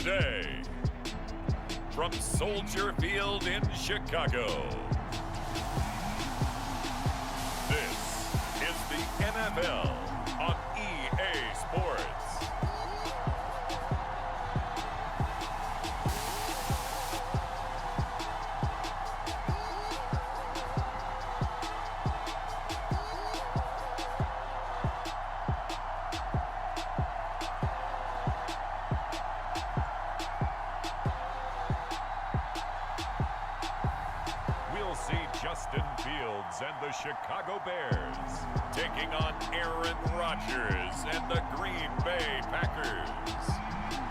today, from Soldier Field in Chicago, this is the NFL on EA Sports. Justin Fields and the Chicago Bears taking on Aaron Rodgers and the Green Bay Packers.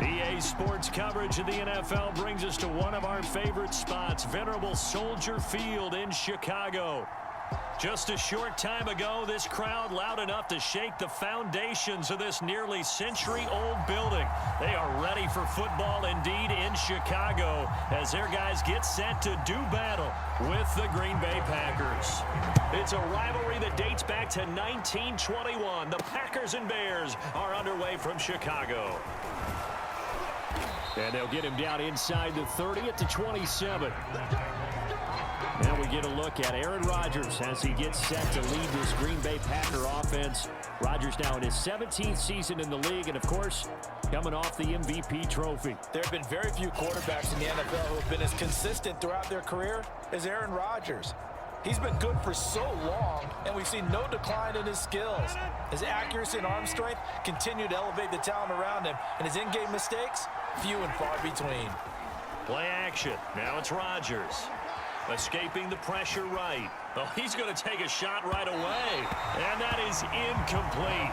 EA Sports coverage of the NFL brings us to one of our favorite spots, venerable Soldier Field in Chicago. Just a short time ago, this crowd loud enough to shake the foundations of this nearly century-old building. They are ready for football indeed in Chicago as their guys get set to do battle with the Green Bay Packers. It's a rivalry that dates back to 1921. The Packers and Bears are underway from Chicago. And they'll get him down inside the 30 at the 27. Now we get a look at Aaron Rodgers as he gets set to lead this Green Bay Packer offense. Rodgers now in his 17th season in the league, and of course, coming off the MVP trophy. There have been very few quarterbacks in the NFL who have been as consistent throughout their career as Aaron Rodgers. He's been good for so long, and we've seen no decline in his skills. His accuracy and arm strength continue to elevate the talent around him, and his in-game mistakes, few and far between. Play action. Now it's Rodgers. Escaping the pressure right. Oh, he's going to take a shot right away. And that is incomplete.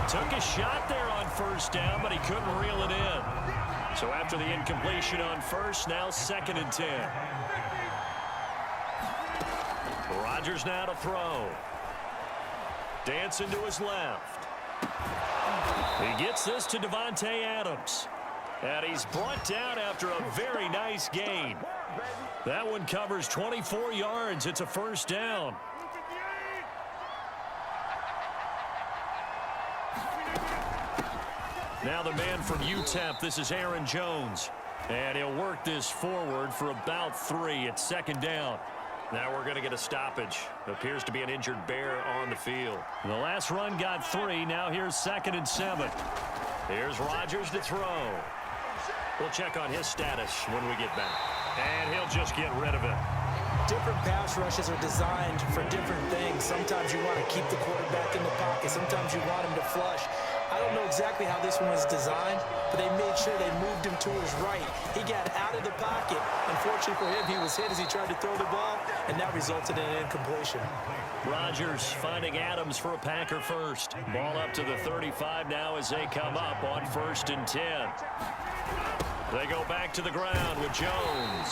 Took a shot there on first down, but he couldn't reel it in. So after the incompletion on first, now 2nd and 10. Rodgers now to throw. Dancing to his left. He gets this to Davante Adams. And he's brought down after a very nice gain. That one covers 24 yards. It's a first down. Now the man from UTEP, this is Aaron Jones. And he'll work this forward for about 3. It's 2nd down. Now we're going to get a stoppage. Appears to be an injured Bear on the field. The last run got 3. Now here's 2nd and 7. Here's Rodgers to throw. We'll check on his status when we get back. And he'll just get rid of it. Different pass rushes are designed for different things. Sometimes you want to keep the quarterback in the pocket. Sometimes you want him to flush. I don't know exactly how this one was designed, but they made sure they moved him to his right. He got out of the pocket. Unfortunately for him, he was hit as he tried to throw the ball, and that resulted in an incompletion. Rodgers finding Adams for a Packer first. Ball up to the 35 now as they come up on 1st and 10. They go back to the ground with Jones.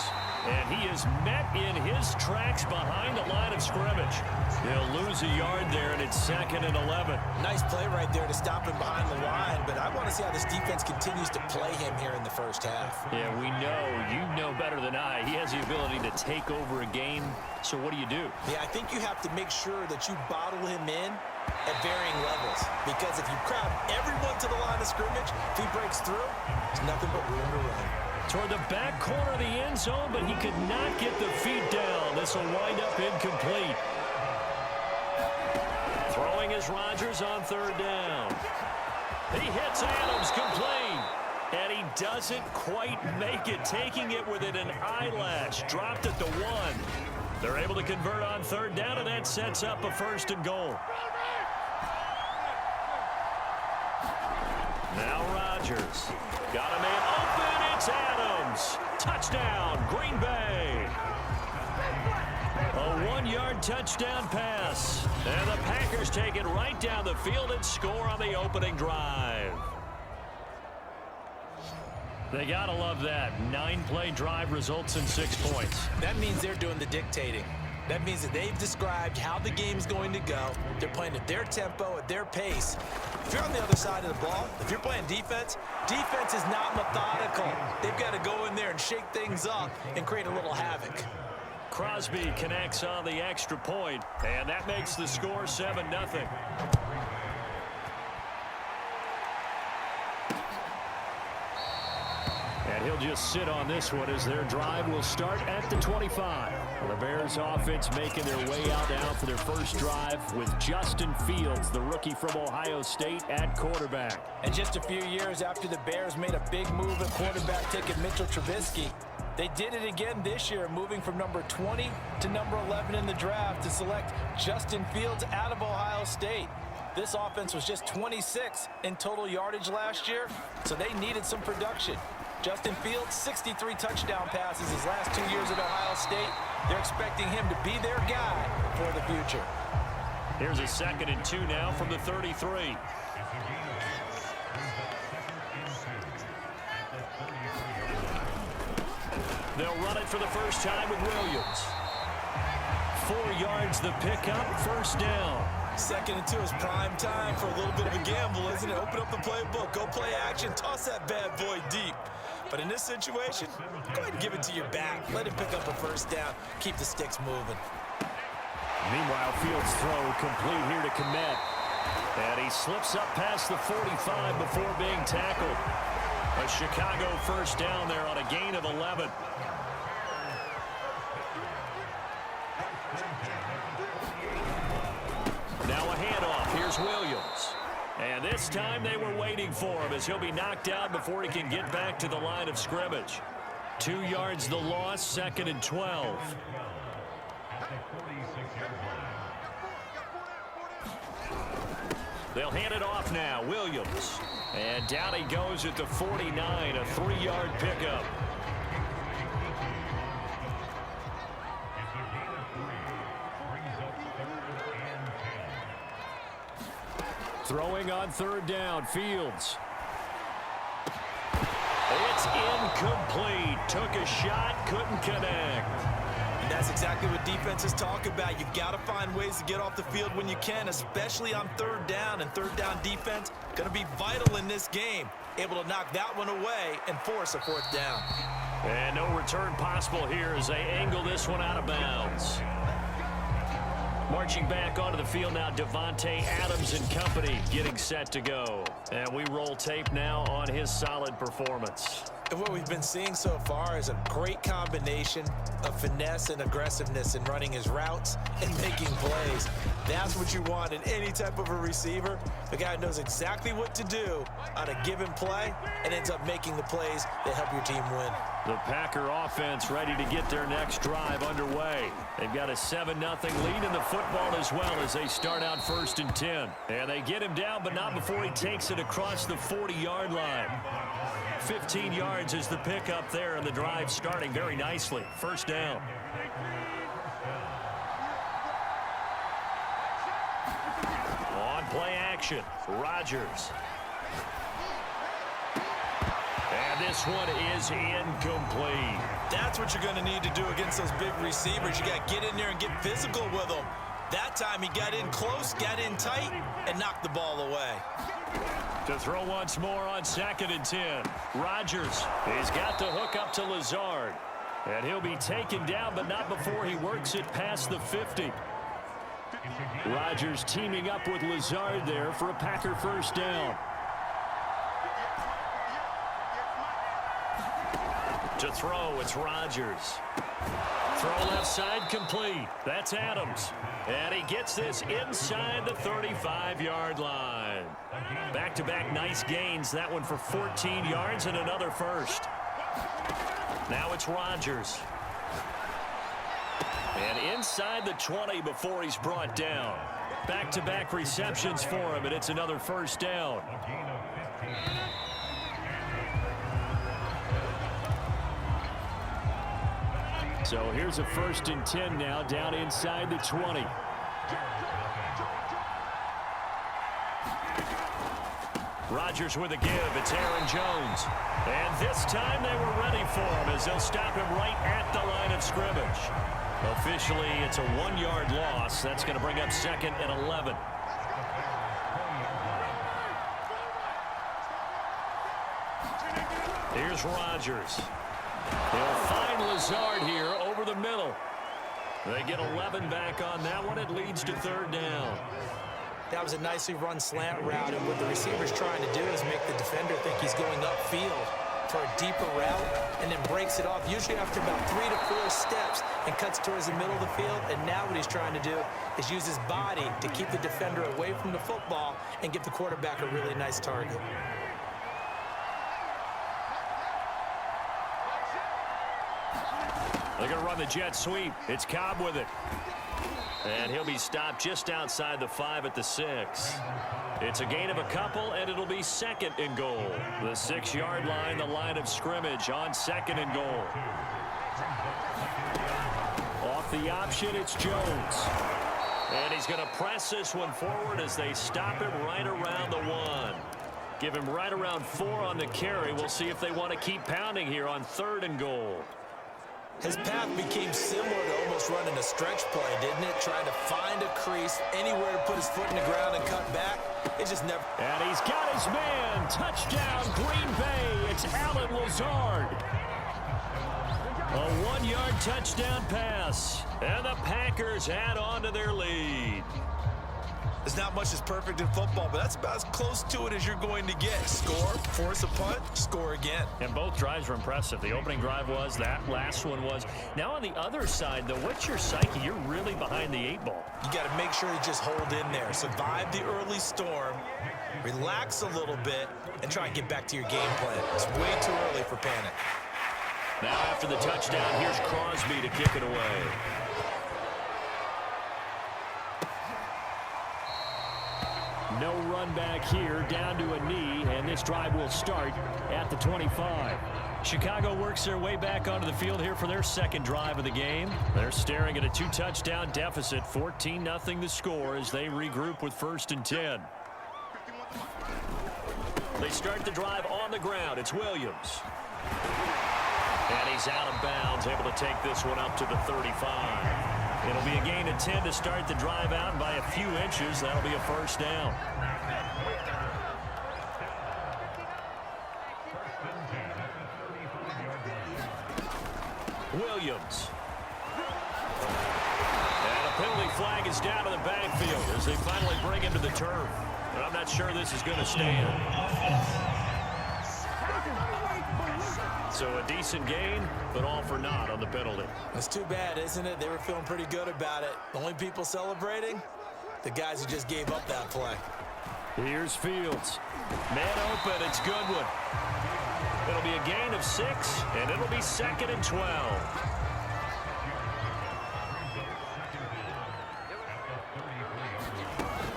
And he is met in his tracks behind the line of scrimmage. He'll lose a yard there, and it's 2nd and 11. Nice play right there to stop him behind the line, but I want to see how this defense continues to play him here in the first half. Yeah, we know. You know better than I. He has the ability to take over a game. So what do you do? Yeah, I think you have to make sure that you bottle him in at varying levels. Because if you crowd everyone to the line of scrimmage, if he breaks through, there's nothing but room to run. Toward the back corner of the end zone, but he could not get the feet down. This will wind up incomplete. Throwing is Rodgers on 3rd down. He hits Adams complete. And he doesn't quite make it, taking it within an eyelash. Dropped at the 1. They're able to convert on 3rd down, and that sets up a 1st and goal. Now Rodgers. Got a man open. It's Adams. Touchdown, Green Bay. A 1-yard touchdown pass. And the Packers take it right down the field and score on the opening drive. They got to love that. 9-play drive results in 6 points. That means they're doing the dictating. That means that they've described how the game's going to go. They're playing at their tempo, at their pace. If you're on the other side of the ball, if you're playing defense, defense is not methodical. They've got to go in there and shake things up and create a little havoc. Crosby connects on the extra point, and that makes the score 7-0. he'll just sit on this one as their drive will start at the 25. Well, the Bears offense making their way out now for their first drive with Justin Fields, the rookie from Ohio State, at quarterback. And just a few years after the Bears made a big move at quarterback taking Mitchell Trubisky, they did it again this year, moving from number 20 to number 11 in the draft to select Justin Fields out of Ohio State. This offense was just 26 in total yardage last year, so they needed some production. Justin Fields, 63 touchdown passes his last 2 years at Ohio State. They're expecting him to be their guy for the future. Here's a 2nd and 2 now from the 33. They'll run it for the first time with Williams. 4 yards the pickup, first down. 2nd and 2 is prime time for a little bit of a gamble, isn't it? Open up the playbook, go play action, toss that bad boy deep. But in this situation, go ahead and give it to your back. Let him pick up a first down. Keep the sticks moving. Meanwhile, Fields' throw complete here to Kmet. And he slips up past the 45 before being tackled. A Chicago first down there on a gain of 11. Now a handoff. Here's Williams. And this time they were waiting for him as he'll be knocked out before he can get back to the line of scrimmage. 2 yards the loss, 2nd and 12. They'll hand it off now. Williams. And down he goes at the 49, a 3-yard pickup. Throwing on 3rd down, Fields. It's incomplete. Took a shot, couldn't connect. And that's exactly what defenses talk about. You've got to find ways to get off the field when you can, especially on 3rd down. And 3rd down defense going to be vital in this game. Able to knock that one away and force a 4th down. And no return possible here as they angle this one out of bounds. Marching back onto the field now, Devontae Adams and company getting set to go. And we roll tape now on his solid performance. And what we've been seeing so far is a great combination of finesse and aggressiveness in running his routes and making plays. That's what you want in any type of a receiver. The guy knows exactly what to do on a given play and ends up making the plays that help your team win. The Packer offense ready to get their next drive underway. They've got a 7-0 lead in the football as well as they start out 1st and 10. And they get him down, but not before he takes it across the 40-yard line. 15 yards is the pickup there, and the drive starting very nicely. First down. On play action, Rodgers. And this one is incomplete. That's what you're going to need to do against those big receivers. You got to get in there and get physical with them. That time he got in close, got in tight, and knocked the ball away. To throw once more on 2nd and 10. Rodgers, he's got the hook up to Lazard. And he'll be taken down, but not before he works it past the 50. Rodgers teaming up with Lazard there for a Packer first down. To throw, it's Rodgers. Throw left side complete. That's Adams. And he gets this inside the 35-yard line. Back-to-back nice gains. That one for 14 yards and another first. Now it's Rodgers. And inside the 20 before he's brought down. Back-to-back receptions for him, and it's another first down. So here's a 1st and 10 now, down inside the 20. Rodgers with a give. It's Aaron Jones. And this time they were ready for him as they'll stop him right at the line of scrimmage. Officially, it's a 1-yard loss. That's going to bring up 2nd and 11. Here's Rodgers. They'll find Lazard here over the middle. They get 11 back on that one. It leads to 3rd down. That was a nicely run slant route, and what the receiver's trying to do is make the defender think he's going upfield. for a deeper route and then breaks it off, usually after about 3 to 4 steps, and cuts towards the middle of the field. And now what he's trying to do is use his body to keep the defender away from the football and give the quarterback a really nice target. They're going to run the jet sweep. It's Cobb with it. And he'll be stopped just outside the 5 at the 6. It's a gain of a couple, and it'll be 2nd and goal. The 6-yard line, the line of scrimmage on 2nd and goal. Off the option, it's Jones. And he's going to press this one forward as they stop him right around the 1. Give him right around 4 on the carry. We'll see if they want to keep pounding here on 3rd and goal. His path became similar to almost running a stretch play, didn't it? Trying to find a crease, anywhere to put his foot in the ground and cut back. It just never... And he's got his man. Touchdown, Green Bay. It's Allen Lazard. A 1-yard touchdown pass. And the Packers add on to their lead. There's not much that's perfect in football, but that's about as close to it as you're going to get. Score, force a punt, score again. And both drives were impressive. The opening drive was, that last one was. Now on the other side, though, what's your psyche? You're really behind the 8 ball. You got to make sure you just hold in there. Survive the early storm, relax a little bit, and try and get back to your game plan. It's way too early for panic. Now after the touchdown, here's Crosby to kick it away. No run back here, down to a knee, and this drive will start at the 25. Chicago works their way back onto the field here for their 2nd drive of the game. They're staring at a 2-touchdown deficit, 14-0 the score as they regroup with 1st and 10. They start the drive on the ground. It's Williams. And he's out of bounds, able to take this one up to the 35. It'll be a gain of 10 to start the drive out, and by a few inches, that'll be a 1st down. Williams. And a penalty flag is down to the backfield as they finally bring him to the turf. And I'm not sure this is going to stand. So a decent gain, but all for naught on the penalty. That's too bad, isn't it? They were feeling pretty good about it. The only people celebrating, the guys who just gave up that play. Here's Fields. Man open, it's Goodwin. It'll be a gain of 6, and it'll be 2nd and 12.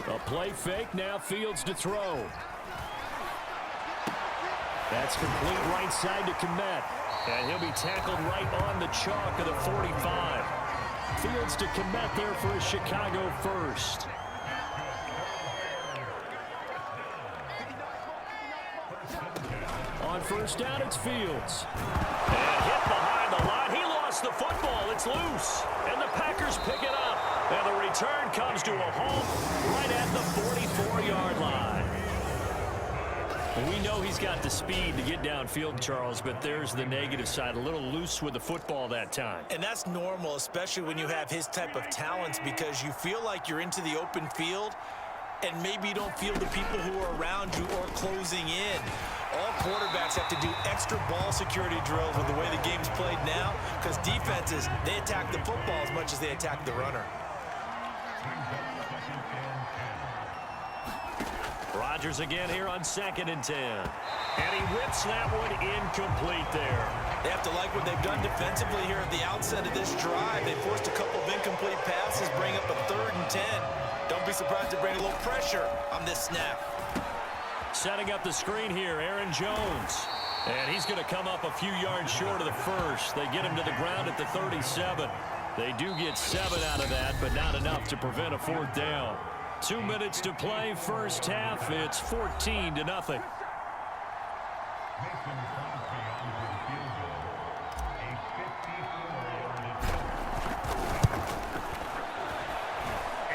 A play fake, now Fields to throw. That's complete right side to Kmet. And he'll be tackled right on the chalk of the 45. Fields to Kmet there for a Chicago 1st. On 1st down, it's Fields. And hit behind the line. He lost the football. It's loose. And the Packers pick it up. And the return comes to a halt right at the 44-yard line. We know he's got the speed to get downfield, Charles, but there's the negative side. A little loose with the football that time. And that's normal, especially when you have his type of talents, because you feel like you're into the open field and maybe you don't feel the people who are around you or closing in. All quarterbacks have to do extra ball security drills with the way the game's played now, because defenses, they attack the football as much as they attack the runner. Rodgers again here on 2nd and 10. And he whips that one incomplete there. They have to like what they've done defensively here at the outset of this drive. They forced a couple of incomplete passes, bring up a 3rd and 10. Don't be surprised to bring a little pressure on this snap. Setting up the screen here, Aaron Jones. And he's going to come up a few yards short of the 1st. They get him to the ground at the 37. They do get 7 out of that, but not enough to prevent a 4th down. 2 minutes to play, 1st half. It's 14-0.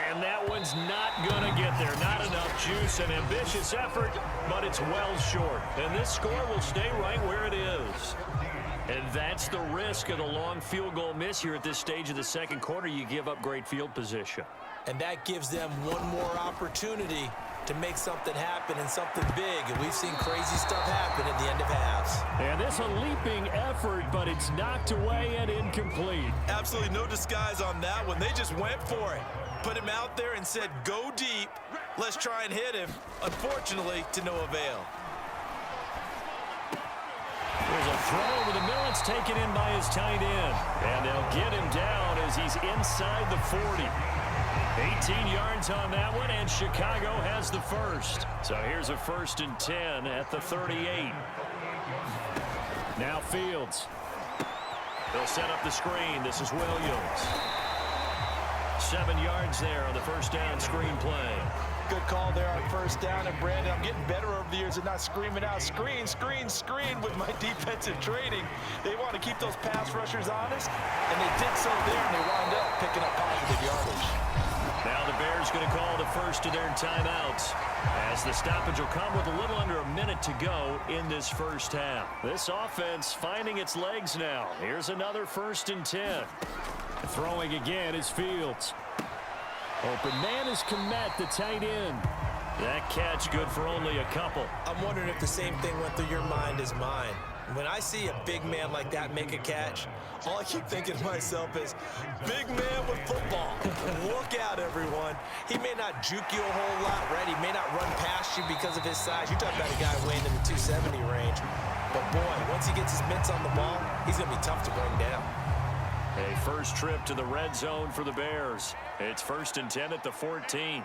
And that one's not going to get there. Not enough juice. An ambitious effort, but it's well short. And this score will stay right where it is. And that's the risk of the long field goal miss here at this stage of the 2nd quarter. You give up great field position. And that gives them one more opportunity to make something happen and something big. And we've seen crazy stuff happen at the end of halves. And this It's a leaping effort, but it's knocked away and incomplete. Absolutely no disguise on that one. They just went for it. Put him out there and said, go deep. Let's try and hit him. Unfortunately, to no avail. There's a throw over the middle. It's taken in by his tight end. And they'll get him down as he's inside the 40. 18 yards on that one, and Chicago has the first. So here's a 1st and 10 at the 38. Now Fields. They'll set up the screen. This is Williams. 7 yards there on the first down screen play. Good call there on first down. And Brandon, I'm getting better over the years at not screaming out, screen, screen, screen with my defensive training. They want to keep those pass rushers honest, and they did so there, and they wound up picking up positive yardage. Now the Bears going to call the first of their timeouts, as the stoppage will come with a little under a minute to go in this first half. This offense finding its legs now. Here's another 1st and 10. Throwing again is Fields. Open man is Kmet, the tight end. That catch good for only a couple. I'm wondering if the same thing went through your mind as mine. When I see a big man like that make a catch, all I keep thinking to myself is, big man with football. Look out, everyone. He may not juke you a whole lot, right? He may not run past you because of his size. You're talking about a guy weighing in the 270 range. But, boy, once he gets his mitts on the ball, he's going to be tough to bring down. A first trip to the red zone for the Bears. It's 1st and 10 at the 14.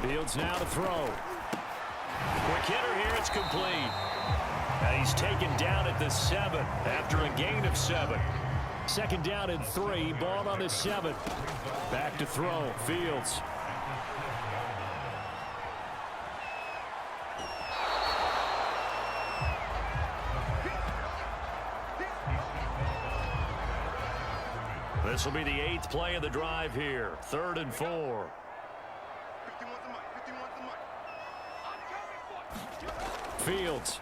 Fields now to throw. Quick hitter here, it's complete. And he's taken down at the 7 after a gain of 7. 2nd down and 3, ball on the 7. Back to throw, Fields. This will be the 8th play of the drive here. 3rd and 4. Fields.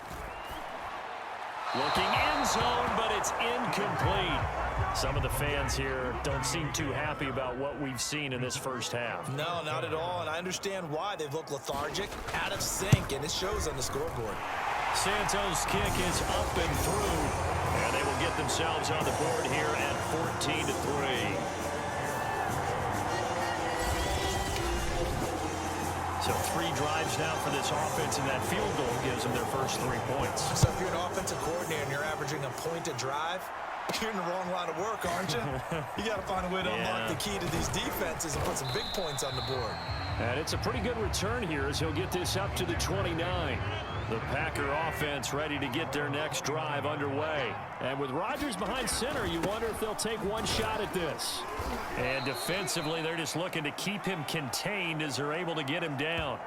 Looking end zone, but it's incomplete. Some of the fans here don't seem too happy about what we've seen in this first half. No, not at all, and I understand why. They look lethargic, out of sync, and it shows on the scoreboard. Santos' kick is up and through, and they will get themselves on the board here at 14-3. So 3 drives now for this offense, and that field goal gives them their first 3 points. So if you're an offensive coordinator and you're averaging a point a drive, you're in the wrong line of work, aren't you? You got to find a way to unlock the key to these defenses and put some big points on the board. And it's a pretty good return here as he'll get this up to the 29. The Packer offense ready to get their next drive underway. And with Rodgers behind center, you wonder if they'll take one shot at this. And defensively, they're just looking to keep him contained as they're able to get him down.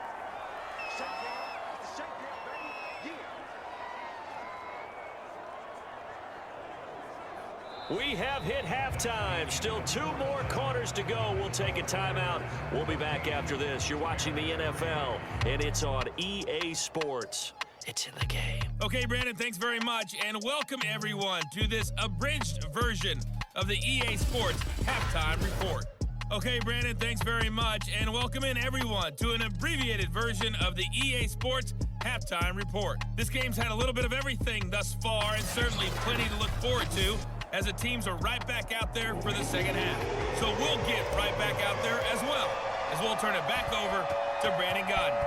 We have hit halftime. Still 2 more quarters to go. We'll take a timeout. We'll be back after this. You're watching the NFL, and it's on EA Sports. It's in the game. Okay, Brandon, thanks very much, and welcome everyone to this abridged version of the EA Sports Halftime Report. Okay, Brandon, thanks very much, and welcome in everyone to an abbreviated version of the EA Sports Halftime Report. This game's had a little bit of everything thus far, and certainly plenty to look forward to, as the teams are right back out there for the second half. So we'll get right back out there as well, as we'll turn it back over to Brandon Godden.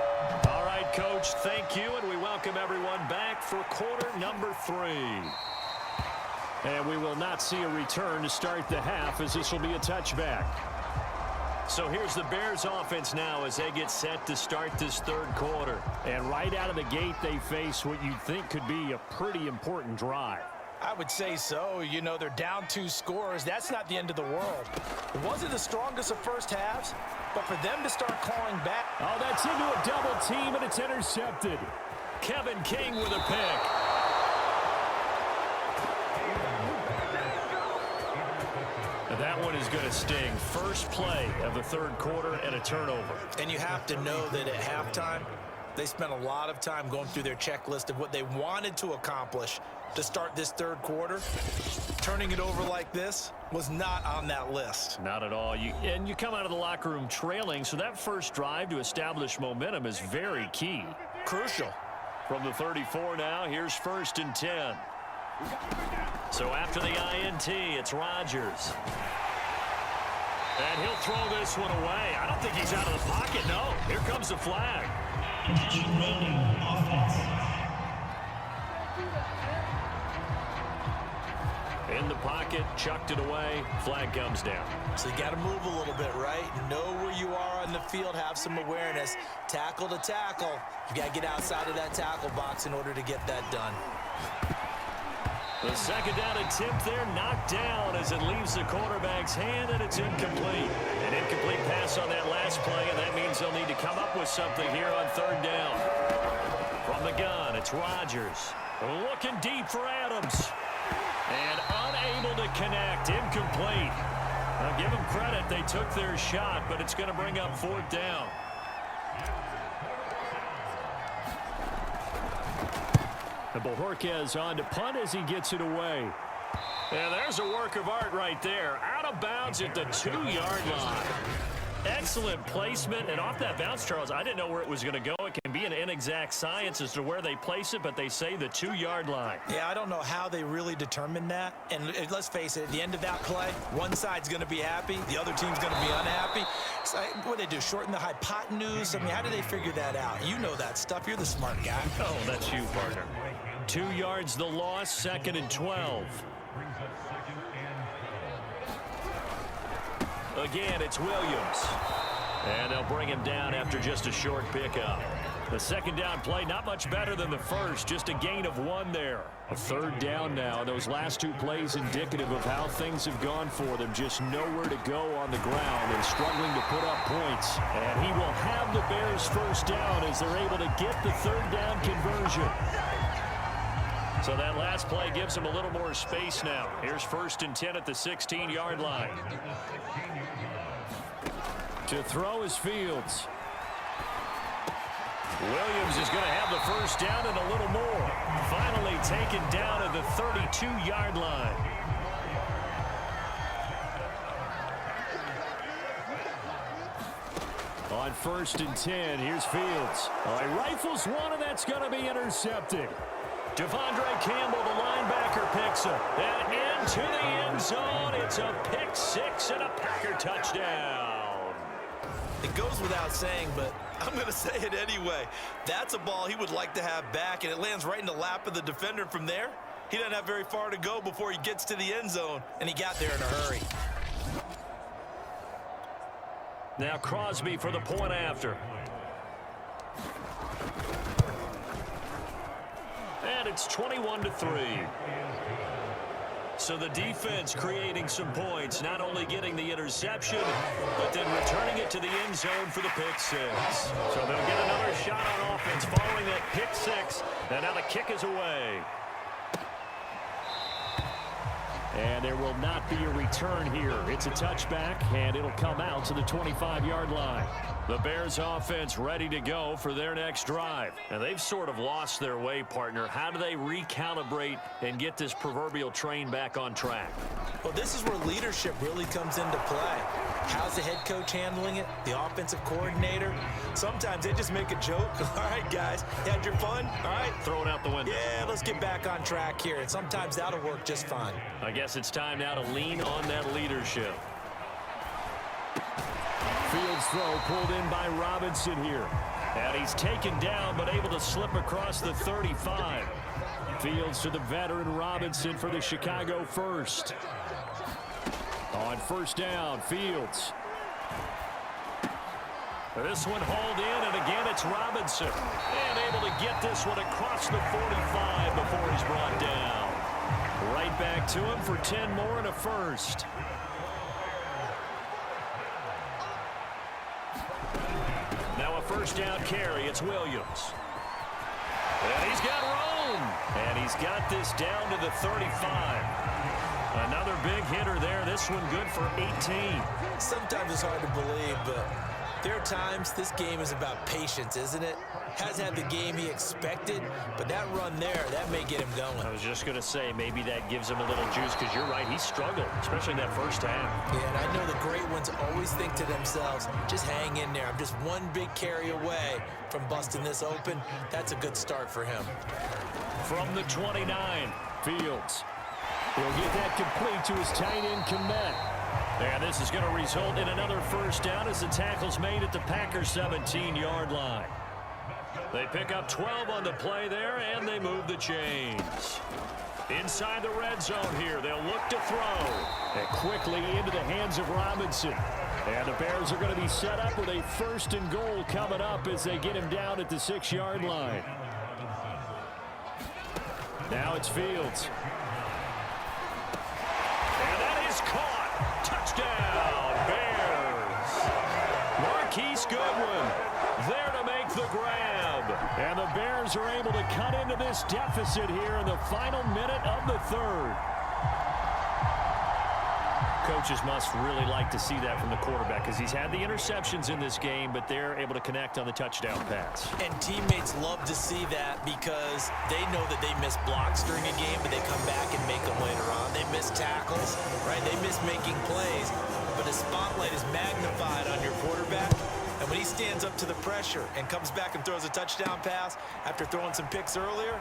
All right, Coach, thank you, and we welcome everyone back for quarter number 3. And we will not see a return to start the half, as this will be a touchback. So here's the Bears offense now as they get set to start this 3rd quarter. And right out of the gate, they face what you'd think could be a pretty important drive. I would say so. You know, they're down 2 scores. That's not the end of the world. It wasn't the strongest of first halves, but for them to start clawing back. Oh, that's into a double team, and it's intercepted. Kevin King with a pick. That one is going to sting. First play of the 3rd quarter and a turnover. And you have to know that at halftime, they spent a lot of time going through their checklist of what they wanted to accomplish to start this 3rd quarter. Turning it over like this was not on that list. Not at all. And you come out of the locker room trailing, so that first drive to establish momentum is very key. Crucial. From the 34 now, here's 1st and 10. So after the INT, it's Rodgers. And he'll throw this one away. I don't think he's out of the pocket, no. Here comes the flag. In the pocket, chucked it away, flag comes down. So you got to move a little bit, right? Know where you are on the field, have some awareness. Tackle to tackle. You got to get outside of that tackle box in order to get that done. The second down attempt there knocked down as it leaves the quarterback's hand, and it's incomplete. An incomplete pass on that last play, and that means they'll need to come up with something here on 3rd down. From the gun, it's Rodgers. Looking deep for Adams. And unable to connect, incomplete. Now give them credit, they took their shot, but it's going to bring up 4th down. And Bojorquez on to punt as he gets it away. And there's a work of art right there. Out of bounds at the 2-yard line. Excellent placement, and off that bounce, Charles, I didn't know where it was going to go. It can be an inexact science as to where they place it, but they say the 2-yard line. Yeah, I don't know how they really determined that. And let's face it, at the end of that play, one side's going to be happy, the other team's going to be unhappy. So what do they do, shorten the hypotenuse? I mean, how do they figure that out? You know that stuff. You're the smart guy. Oh, that's you, partner. 2 yards the loss, 2nd and 12. Again, it's Williams. And they'll bring him down after just a short pickup. The second down play, not much better than the first, just a gain of 1 there. A 3rd down now. Those last 2 plays indicative of how things have gone for them. Just nowhere to go on the ground and struggling to put up points. And he will have the Bears' 1st down as they're able to get the 3rd down conversion. So that last play gives them a little more space now. Here's 1st and 10 at the 16-yard line. To throw is Fields. Williams is going to have the 1st down and a little more. Finally taken down at the 32-yard line. On 1st and 10, here's Fields. He rifles one, and that's going to be intercepted. Devondre Campbell, the linebacker, picks him. And into the end zone. It's a pick 6 and a Packer touchdown. It goes without saying, but I'm going to say it anyway. That's a ball he would like to have back, and it lands right in the lap of the defender. From there, he doesn't have very far to go before he gets to the end zone, and he got there in a hurry. Now Crosby for the point after. And it's 21-3. So the defense creating some points, not only getting the interception, but then returning it to the end zone for the pick 6. So they'll get another shot on offense following that pick 6. And now the kick is away. And there will not be a return here. It's a touchback, and it'll come out to the 25-yard line. The Bears offense ready to go for their next drive. And they've sort of lost their way, partner. How do they recalibrate and get this proverbial train back on track? Well, this is where leadership really comes into play. How's the head coach handling it? The offensive coordinator? Sometimes they just make a joke. All right, guys, you had your fun? All right. Throw it out the window. Yeah, let's get back on track here. And sometimes that'll work just fine. I guess it's time now to lean on that leadership. Fields throw pulled in by Robinson here. And he's taken down but able to slip across the 35. Fields to the veteran Robinson for the Chicago 1st. On 1st down, Fields. This one hauled in, and again it's Robinson. And able to get this one across the 45 before he's brought down. Right back to him for 10 more and a 1st. Now a 1st down carry. It's Williams. And he's got room. And he's got this down to the 35. Another big hitter there. This one good for 18. Sometimes it's hard to believe, but there are times this game is about patience, isn't it? Hasn't had the game he expected, but that run there, that may get him going. I was just going to say, maybe that gives him a little juice, because you're right, he struggled, especially in that first half. Yeah, and I know the great ones always think to themselves, just hang in there. I'm just one big carry away from busting this open. That's a good start for him. From the 29, Fields. He'll get that complete to his tight end, Kmet. And this is going to result in another first down as the tackle's made at the Packers' 17-yard line. They pick up 12 on the play there, and they move the chains. Inside the red zone here, they'll look to throw. And quickly into the hands of Robinson. And the Bears are going to be set up with a 1st and goal coming up as they get him down at the 6-yard line. Now it's Fields. And that is caught. Touchdown, Bears. Marquise Goodwin there to make the grab. And the Bears are able to cut into this deficit here in the final minute of the 3rd. Coaches must really like to see that from the quarterback, because he's had the interceptions in this game, but they're able to connect on the touchdown pass. And teammates love to see that, because they know that they miss blocks during a game, but they come back and make them later on. They miss tackles, right? They miss making plays, but the spotlight is magnified on your quarterback. And when he stands up to the pressure and comes back and throws a touchdown pass after throwing some picks earlier,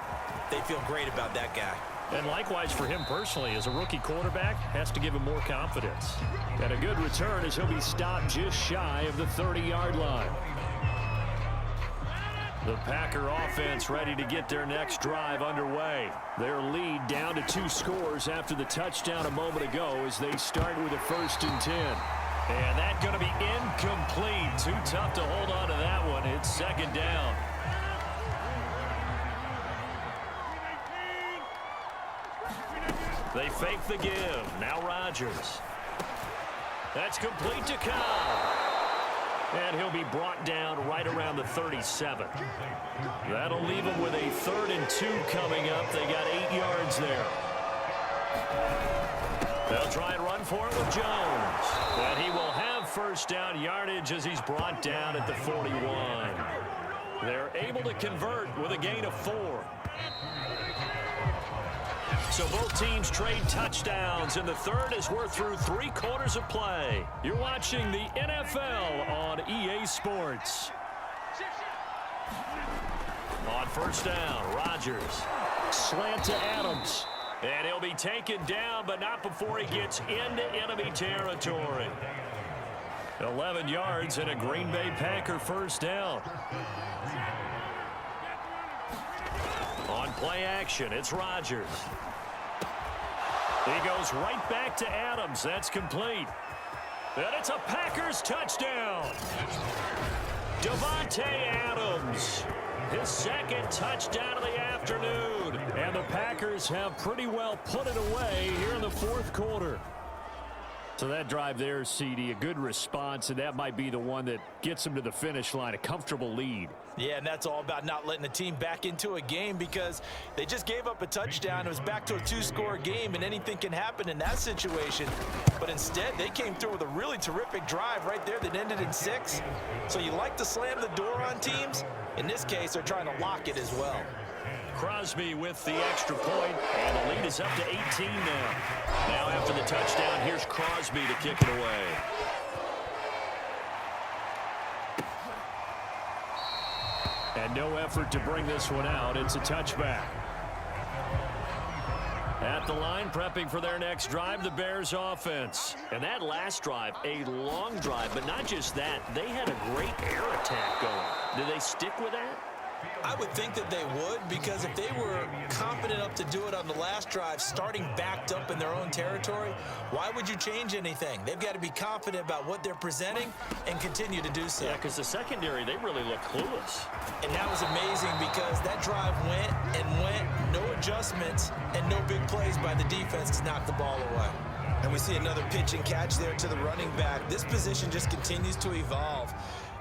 they feel great about that guy. And likewise for him personally, as a rookie quarterback, has to give him more confidence. And a good return as he'll be stopped just shy of the 30-yard line. The Packer offense ready to get their next drive underway. Their lead down to 2 scores after the touchdown a moment ago as they start with a 1st and 10. And that's going to be incomplete. Too tough to hold on to that one. It's 2nd down. They fake the give. Now Rodgers. That's complete to Cobb. And he'll be brought down right around the 37. That'll leave him with a 3rd and 2 coming up. They got 8 yards there. They'll try and run for it with Jones. And he will have 1st down yardage as he's brought down at the 41. They're able to convert with a gain of 4. So both teams trade touchdowns in the 3rd as we're through 3 quarters of play. You're watching the NFL on EA Sports. On 1st down, Rodgers. Slant to Adams. And he'll be taken down, but not before he gets into enemy territory. 11 yards and a Green Bay Packer 1st down. On play action, it's Rodgers. He goes right back to Adams. That's complete. And it's a Packers touchdown. Davante Adams. His 2nd touchdown of the afternoon. And the Packers have pretty well put it away here in the 4th quarter. So that drive there, CD, a good response, and that might be the one that gets them to the finish line, a comfortable lead. Yeah, and that's all about not letting the team back into a game, because they just gave up a touchdown. It was back to a 2-score game, and anything can happen in that situation. But instead, they came through with a really terrific drive right there that ended in 6. So you like to slam the door on teams. In this case, they're trying to lock it as well. Crosby with the extra point, and the lead is up to 18 now. Now after the touchdown, here's Crosby to kick it away. And no effort to bring this one out. It's a touchback. At the line, prepping for their next drive, the Bears offense. And that last drive, a long drive, but not just that. They had a great air attack going. Do they stick with that? I would think that they would, because if they were confident enough to do it on the last drive, starting backed up in their own territory, why would you change anything? They've got to be confident about what they're presenting and continue to do so. Yeah, because the secondary, they really look clueless. And that was amazing, because that drive went and went, no adjustments, and no big plays by the defense to knock the ball away. And we see another pitch and catch there to the running back. This position just continues to evolve.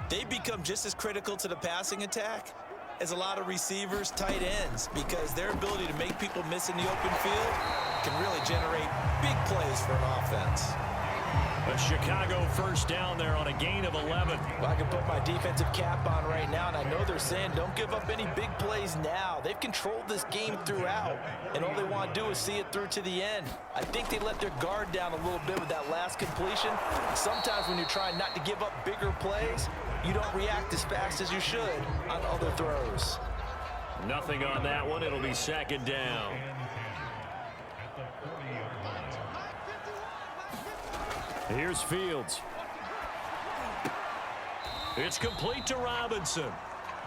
They become just as critical to the passing attack as a lot of receivers, tight ends, because their ability to make people miss in the open field can really generate big plays for an offense. A Chicago first down there on a gain of 11. Well, I can put my defensive cap on right now, and I know they're saying don't give up any big plays now. They've controlled this game throughout, and all they want to do is see it through to the end. I think they let their guard down a little bit with that last completion. Sometimes when you're trying not to give up bigger plays, you don't react as fast as you should on other throws. Nothing on that one. It'll be second down. Here's Fields. It's complete to Robinson.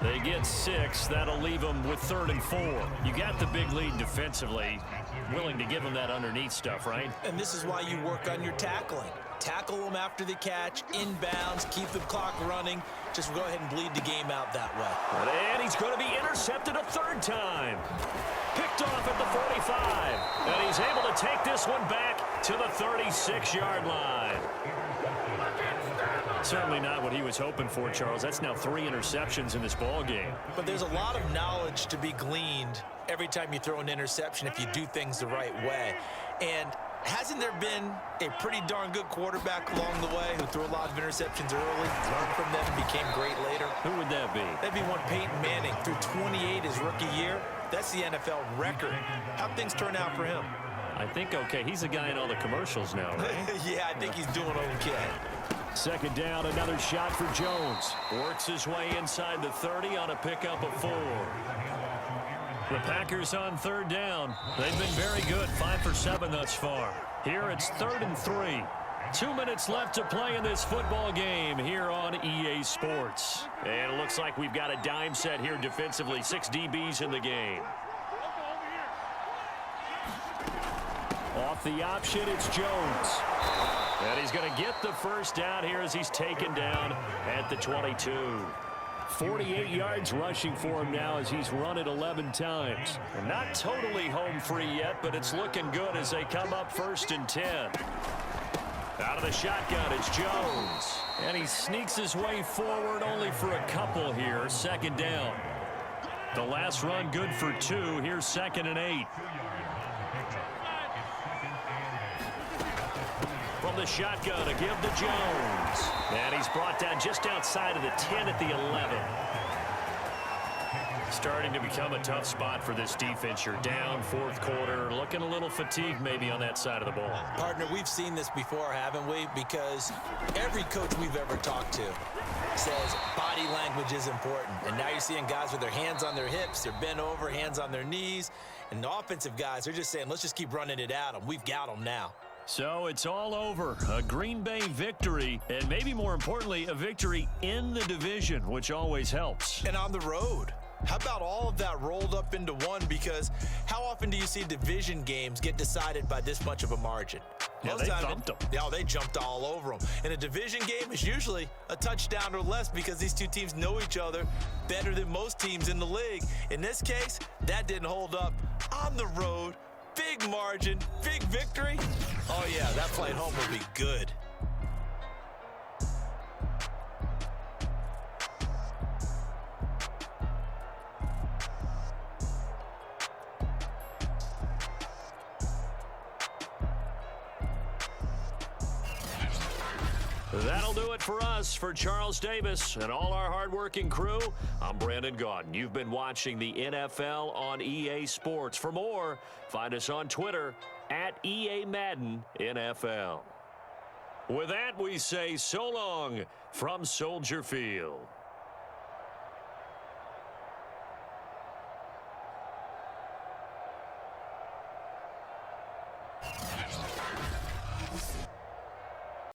They get 6. That'll leave them with 3rd and 4. You got the big lead defensively. Willing to give them that underneath stuff, right? And this is why you work on your tackling. Tackle them after the catch, inbounds, keep the clock running. Just go ahead and bleed the game out that way. And he's going to be intercepted a 3rd time. Picked off at the 45. And he's able to take this one back to the 36-yard line. Certainly not what he was hoping for, Charles. That's now 3 interceptions in this ball game. But there's a lot of knowledge to be gleaned every time you throw an interception if you do things the right way. And hasn't there been a pretty darn good quarterback along the way who threw a lot of interceptions early, learned from them, and became great later? Who would that be? That'd be one Peyton Manning. Threw 28 his rookie year. That's the NFL record. How'd things turn out for him? I think okay. He's a guy in all the commercials now, right? Yeah, I think he's doing okay. Second down, another shot for Jones. Works his way inside the 30 on a pickup of 4. The Packers on 3rd down. They've been very good, 5 for 7 thus far. Here it's 3rd and 3. 2 minutes left to play in this football game here on EA Sports. And it looks like we've got a dime set here defensively. 6 DBs in the game. Off the option, it's Jones. And he's going to get the first down here as he's taken down at the 22. 48 yards rushing for him now as he's run it 11 times. And not totally home free yet, but it's looking good as they come up 1st and 10. Out of the shotgun, it's Jones. And he sneaks his way forward only for a couple here. 2nd down. The last run good for 2. Here's 2nd and 8. From the shotgun, a give to Jones. And he's brought down just outside of the 10 at the 11. Starting to become a tough spot for this defense. You're down 4th quarter, looking a little fatigued maybe on that side of the ball. Partner, we've seen this before, haven't we? Because every coach we've ever talked to says body language is important. And now you're seeing guys with their hands on their hips, they're bent over, hands on their knees. And the offensive guys are just saying, let's just keep running it at them. We've got them now. So it's all over. A Green Bay victory, and maybe more importantly, a victory in the division, which always helps. And on the road. How about all of that rolled up into one? Because how often do you see division games get decided by this much of a margin? Yeah, they thumped them. Yeah, they jumped all over them. And a division game is usually a touchdown or less because these two teams know each other better than most teams in the league. In this case, that didn't hold up. On the road, big margin, big victory. Oh, yeah, that flight home will be good. That'll do it for us. For Charles Davis and all our hardworking crew, I'm Brandon Gaudin. You've been watching the NFL on EA Sports. For more, find us on Twitter at EA Madden NFL. With that, we say so long from Soldier Field.